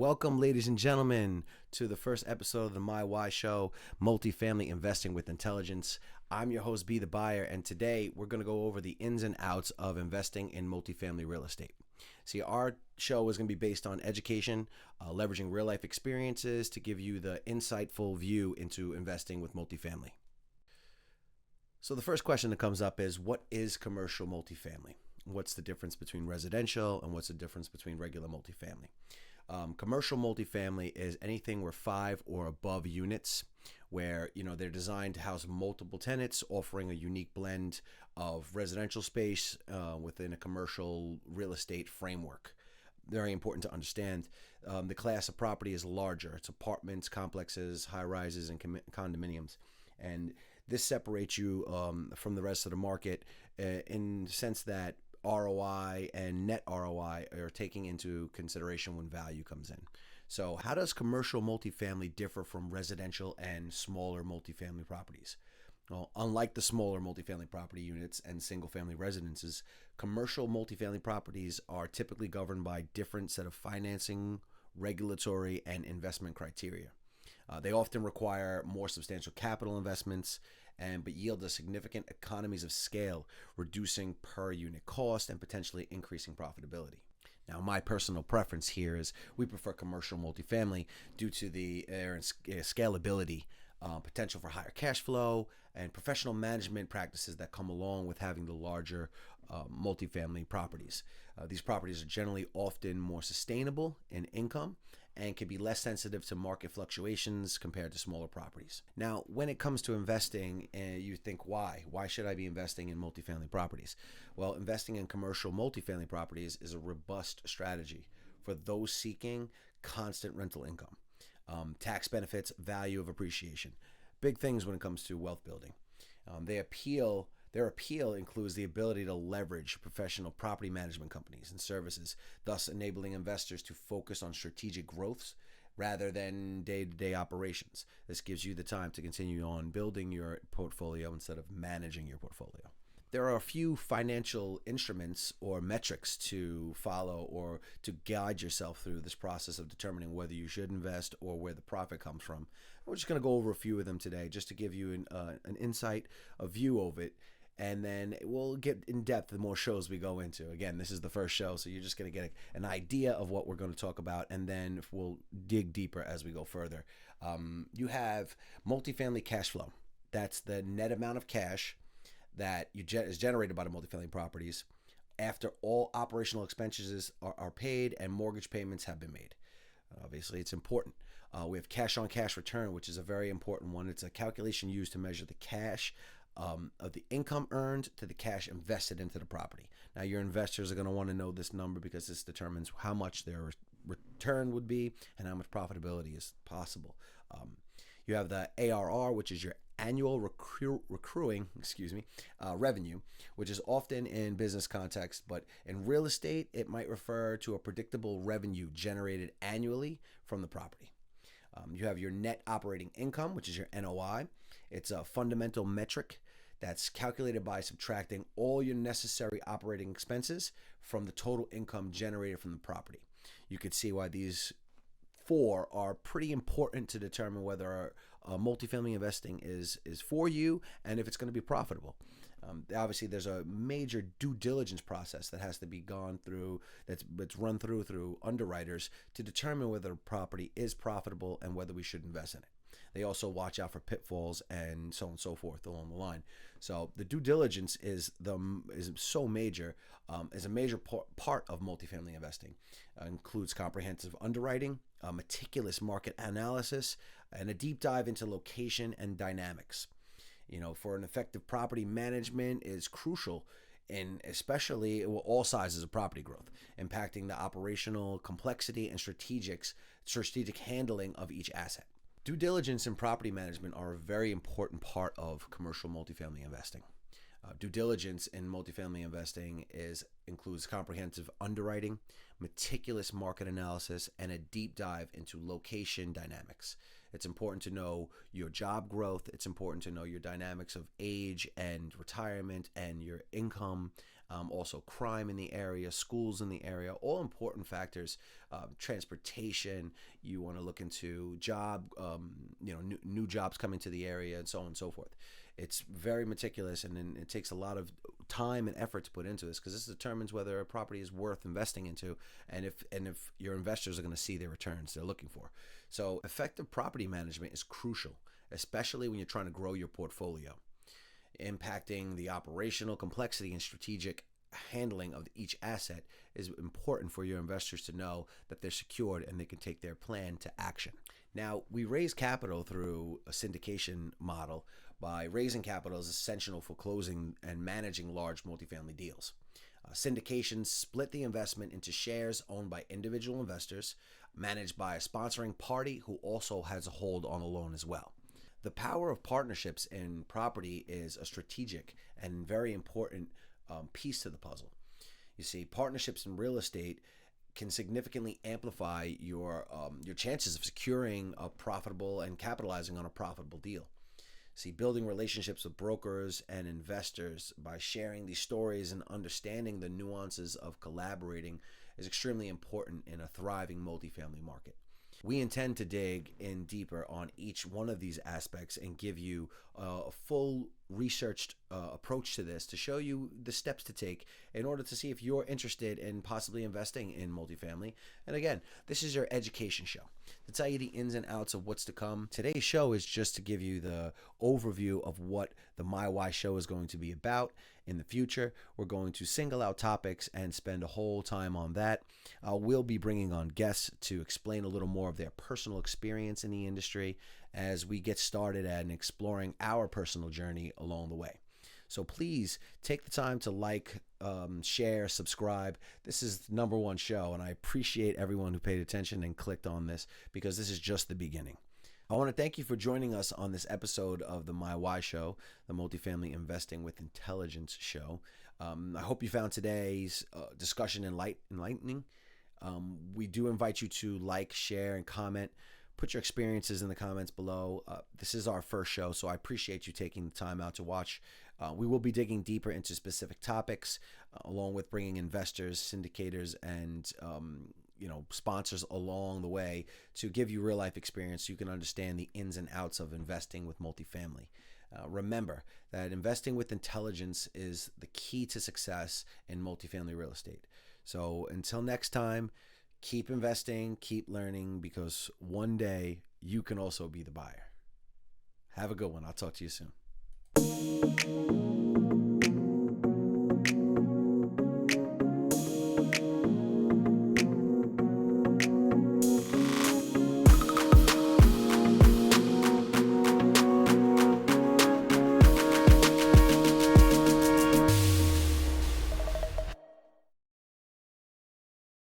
Welcome, ladies and gentlemen, to the first episode of the MIWI Show, Multifamily Investing with Intelligence. I'm your host, B the Buyer, and today we're going to go over the ins and outs of investing in multifamily real estate. See, our show is going to be based on education, leveraging real-life experiences to give you the insightful view into investing with multifamily. So the first question that comes up is, what is commercial multifamily? What's the difference between residential and what's the difference between regular multifamily? Commercial multifamily is anything where 5 or above units, where they're designed to house multiple tenants, offering a unique blend of residential space within a commercial real estate framework. Very important to understand. The class of property is larger. It's apartments, complexes, high rises, and condominiums. And this separates you from the rest of the market in the sense that ROI and net ROI are taking into consideration when value comes in. So how does commercial multifamily differ from residential and smaller multifamily properties? Well, unlike the smaller multifamily property units and single-family residences, commercial multifamily properties are typically governed by different set of financing, regulatory, and investment criteria. They often require more substantial capital investments but yield a significant economies of scale, reducing per unit cost and potentially increasing profitability. Now, my personal preference here is we prefer commercial multifamily due to the scalability, potential for higher cash flow, and professional management practices that come along with having the larger multifamily properties. These properties are generally often more sustainable in income and can be less sensitive to market fluctuations compared to smaller properties. Now, when it comes to investing, you think, why? Why should I be investing in multifamily properties? Well, investing in commercial multifamily properties is a robust strategy for those seeking constant rental income, tax benefits, value of appreciation. Big things when it comes to wealth building. Their appeal includes the ability to leverage professional property management companies and services, thus enabling investors to focus on strategic growths rather than day-to-day operations. This gives you the time to continue on building your portfolio instead of managing your portfolio. There are a few financial instruments or metrics to follow or to guide yourself through this process of determining whether you should invest or where the profit comes from. We're just going to go over a few of them today just to give you an insight, a view of it. And then we'll get in depth the more shows we go into. Again, this is the first show, so you're just going to get an idea of what we're going to talk about, and then we'll dig deeper as we go further. You have multifamily cash flow. That's the net amount of cash that is generated by the multifamily properties after all operational expenses are paid and mortgage payments have been made. Obviously, it's important. We have cash on cash return, which is a very important one. It's a calculation used to measure the cash of the income earned to the cash invested into the property. Now, your investors are going to want to know this number because this determines how much their return would be and how much profitability is possible. You have the ARR, which is your annual recurring revenue, which is often in business context, but in real estate, it might refer to a predictable revenue generated annually from the property. You have your net operating income, which is your NOI. It's a fundamental metric that's calculated by subtracting all your necessary operating expenses from the total income generated from the property. You can see why these 4 are pretty important to determine whether multifamily investing is for you and if it's going to be profitable. Obviously, there's a major due diligence process that has to be gone through, that's run through underwriters to determine whether a property is profitable and whether we should invest in it. They also watch out for pitfalls and so on and so forth along the line. So the due diligence is so major, is a major part of multifamily investing. Includes comprehensive underwriting, meticulous market analysis, and a deep dive into location and dynamics. For an effective property management is crucial in especially all sizes of property growth, impacting the operational complexity and strategic handling of each asset. Due diligence and property management are a very important part of commercial multifamily investing. Due diligence in multifamily investing includes comprehensive underwriting, meticulous market analysis, and a deep dive into location dynamics. It's important to know your job growth. It's important to know your dynamics of age and retirement and your income. Also crime in the area, schools in the area, all important factors. Transportation, you want to look into job, new jobs coming to the area, and so on and so forth. It's very meticulous, and then it takes a lot of time and effort to put into this, because this determines whether a property is worth investing into, and if your investors are going to see the returns they're looking for. So effective property management is crucial, especially when you're trying to grow your portfolio. Impacting the operational complexity and strategic handling of each asset is important for your investors to know that they're secured and they can take their plan to action. Now, we raise capital through a syndication model. By raising capital is essential for closing and managing large multifamily deals. Syndications split the investment into shares owned by individual investors, managed by a sponsoring party who also has a hold on the loan as well. The power of partnerships in property is a strategic and very important piece to the puzzle. You see, partnerships in real estate can significantly amplify your chances of securing a profitable and capitalizing on a profitable deal. See, building relationships with brokers and investors by sharing these stories and understanding the nuances of collaborating is extremely important in a thriving multifamily market. We intend to dig in deeper on each one of these aspects and give you a full researched approach to this to show you the steps to take in order to see if you're interested in possibly investing in multifamily. And again, this is your education show to tell you the ins and outs of what's to come. Today's show is just to give you the overview of what the MIWI show is going to be about. In the future, we're going to single out topics and spend a whole time on that. We'll be bringing on guests to explain a little more of their personal experience in the industry as we get started at exploring our personal journey along the way. So please take the time to like, share, subscribe. This is the number one show, and I appreciate everyone who paid attention and clicked on this, because this is just the beginning. I want to thank you for joining us on this episode of the MIWI Show, the Multifamily Investing with Intelligence show. I hope you found today's discussion enlightening. We do invite you to like, share, and comment. Put your experiences in the comments below. This is our first show, so I appreciate you taking the time out to watch. We will be digging deeper into specific topics, along with bringing investors, syndicators, and sponsors along the way to give you real life experience so you can understand the ins and outs of investing with multifamily. Remember that investing with intelligence is the key to success in multifamily real estate. So until next time, keep investing, keep learning, because one day you can also be the buyer. Have a good one. I'll talk to you soon.